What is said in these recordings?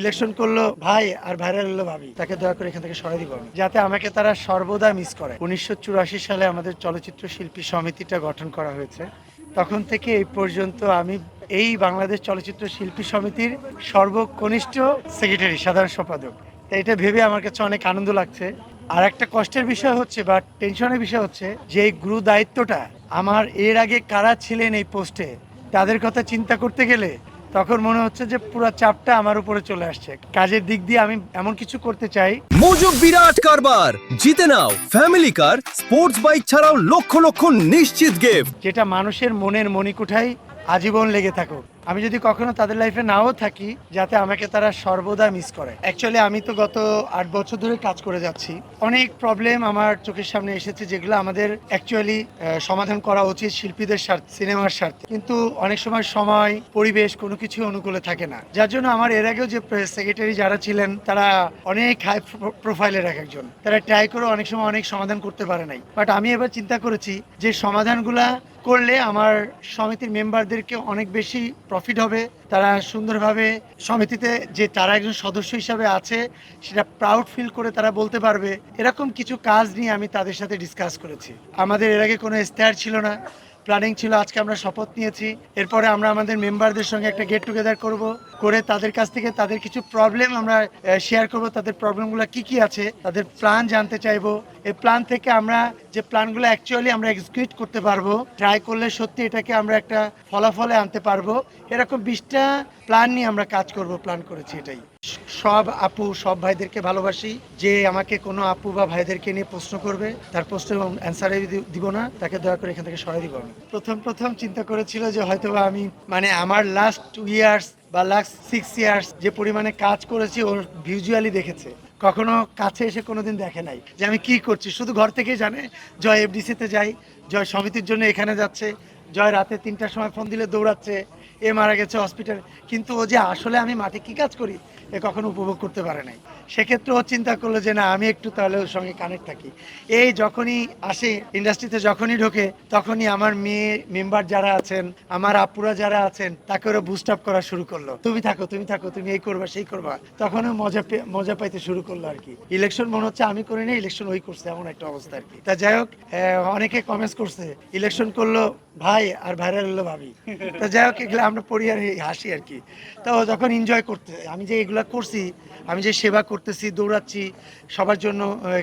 Election করলো ভাই আর viral হলো ভাবি, তাকে দয়া করে এখান থেকে সরাই দিব আমি, যাতে আমাকে তারা সর্বদা মিস করে। 1984 সালে আমাদের চলচ্চিত্র শিল্পী সমিতিটা গঠন করা হয়েছে। তখন থেকে এই পর্যন্ত আমি এই বাংলাদেশ চলচ্চিত্র শিল্পী সমিতির সর্বকনিষ্ঠ সেক্রেটারি, সাধারণ সম্পাদক। তাই এটা ভেবে আমার কাছে অনেক আনন্দ লাগছে। আর একটা কষ্টের বিষয় হচ্ছে বা টেনশনের বিষয় হচ্ছে যে এই গুরু দায়িত্বটা আমার এর আগে কারা ছিলেন এই পোস্টে, তাদের কথা চিন্তা করতে গেলে তখন মনে হচ্ছে যে পুরো চাপটা আমার উপরে চলে আসছে। কাজের দিক দিয়ে আমি এমন কিছু করতে চাই। মোজো বিরাট কারবার জিতে নাও ফ্যামিলি কার, স্পোর্টস বাইক ছাড়াও লক্ষ লক্ষ নিশ্চিত গিফট, যেটা মানুষের মনের মণিকুঠায় আজীবন লেগে থাকুক। আমি যদি কখনো তাদের লাইফে নাও থাকি, যাতে আমাকে তারা সর্বদা মিস করে। অ্যাকচুয়ালি আমি তো গত 8 বছর ধরে কাজ করে যাচ্ছি। অনেক প্রবলেম আমার চোখের সামনে এসেছে, যেগুলো আমাদের অ্যাকচুয়ালি সমাধান করা উচিত শিল্পীদের স্বার্থে, সিনেমার স্বার্থে। কিন্তু অনেক সময় পরিবেশ কোনো কিছু অনুকূলে থাকে না, যার জন্য আমার এর আগেও যে সেক্রেটারি যারা ছিলেন তারা অনেক হাই প্রোফাইলের একজন, তারা ট্রাই করে অনেক সময় অনেক সমাধান করতে পারে নাই। বাট আমি এবার চিন্তা করেছি যে সমাধানগুলা করলে আমার সমিতির মেম্বারদেরকে অনেক বেশি প্রফিট হবে। তারা সুন্দরভাবে সমিতিতে যে তারা একজন সদস্য হিসাবে আছে সেটা প্রাউড ফিল করে তারা বলতে পারবে। এরকম কিছু কাজ নিয়ে আমি তাদের সাথে ডিসকাস করেছি। আমাদের এর আগে কোনো ইশতেহার ছিল না, প্ল্যানিং ছিল। আজকে আমরা শপথ নিয়েছি, এরপরে আমরা আমাদের মেম্বারদের সঙ্গে একটা গেট টুগেদার করব, করে তাদের কাছ থেকে তাদের কিছু প্রবলেম আমরা শেয়ার করব। তাদের প্রবলেমগুলো কি আছে, তাদের প্ল্যান জানতে চাইবো। এই প্ল্যান থেকে আমরা যে প্ল্যানগুলো অ্যাকচুয়ালি আমরা এক্সিকিউট করতে পারবো, ট্রাই করলে সত্যি এটাকে আমরা একটা ফলাফলে আনতে পারবো। এরকম 20টা প্ল্যান নিয়ে আমরা কাজ করব, প্ল্যান করেছি এটাই। সব আপু সব ভাইদেরকে ভালোবাসি। যে আমাকে কোনো আপু বা ভাইদেরকে নিয়ে প্রশ্ন করবে, তার প্রশ্নের অ্যান্সারে দিব না, তাকে দয়া করে এখান থেকে সরাই দিব আমি। প্রথম চিন্তা করেছিল যে হয়তো আমি আমার লাস্ট 2 ইয়ার্স বা লাস্ট 6 ইয়ার্স যে পরিমাণে কাজ করেছি ওর ভিজুয়ালি দেখেছে, কখনো কাছে এসে কোনোদিন দেখে নাই যে আমি কি করছি। শুধু ঘর থেকেই জানে জয় এফডিসিতে যাই, জয় সমিতির জন্য এখানে যাচ্ছে, জয় রাতে 3টার সময় ফোন দিলে দৌড়াচ্ছে, এ মারা গেছে হসপিটাল। কিন্তু ও যে আসলে আমি মাঠে কি কাজ করি এ কখনো উপভোগ করতে পারে নাই। সেক্ষেত্রে ও চিন্তা করলো যে না, আমি একটু তাহলে ওর সঙ্গে কানেক্ট থাকি। এই যখনই আসে ইন্ডাস্ট্রিতে, যখনই ঢোকে, তখনই আমার মেয়ে মেম্বার যারা আছেন, আমার আপুরা যারা আছেন, তাকে ওরা বুস্ট আপ করা শুরু করলো। তুমি থাকো, তুমি এই করবা সেই করবা। তখনও মজা পাইতে শুরু করলো আর কি। ইলেকশন মনে হচ্ছে আমি করি না, ইলেকশন ওই করছে, এমন একটা অবস্থা আর কি। তা যাই হোক, অনেকে কমেন্টস করছে ইলেকশন করলো ভাই আর ভাইরাল হলো ভাবি। তা যাই হোক, এগুলো আমরা পড়ি আর হাসি আর কি। তো যখন এনজয় করতে, আমি যে এগুলা করছি, আমি যে সেবা করতেছি, দৌড়াচ্ছি, সবার জন্য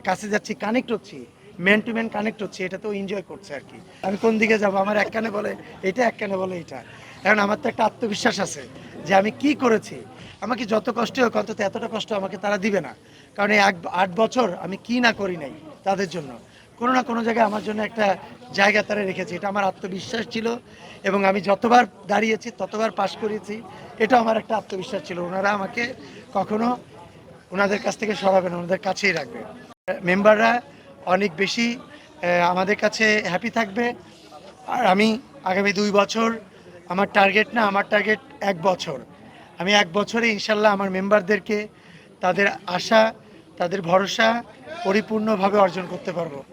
কাছে যাচ্ছি, কানেক্ট হচ্ছি, ম্যান টু ম্যান কানেক্ট হচ্ছে, এটা তো এনজয় করছে আর কি। আমি কোন দিকে যাব, আমার এক কানে বলে এটা, এক কানে বলে এটা। কারণ আমার তো একটা আত্মবিশ্বাস আছে যে আমি কি করেছি। আমাকে যত কষ্ট হোক, অন্তত এতটা কষ্ট আমাকে তারা দিবে না। কারণ এই 8 বছর আমি কি না করি নাই তাদের জন্য। কোনো না কোনো জায়গায় আমার জন্য একটা জায়গা তারা রেখেছে, এটা আমার আত্মবিশ্বাস ছিল। এবং আমি যতবার দাঁড়িয়েছি ততবার পাশ করেছি, এটা আমার একটা আত্মবিশ্বাস ছিল। ওনারা আমাকে কখনো ওনাদের কাছ থেকে সরাবে না, ওনাদের কাছেই রাখবে। মেম্বাররা অনেক বেশি আমাদের কাছে হ্যাপি থাকবে। আর আমি আগামী 2 বছর, আমার টার্গেট না, আমার টার্গেট 1 বছর। আমি 1 বছরে ইনশাল্লাহ আমার মেম্বারদেরকে তাদের আশা, তাদের ভরসা পরিপূর্ণভাবে অর্জন করতে পারবো।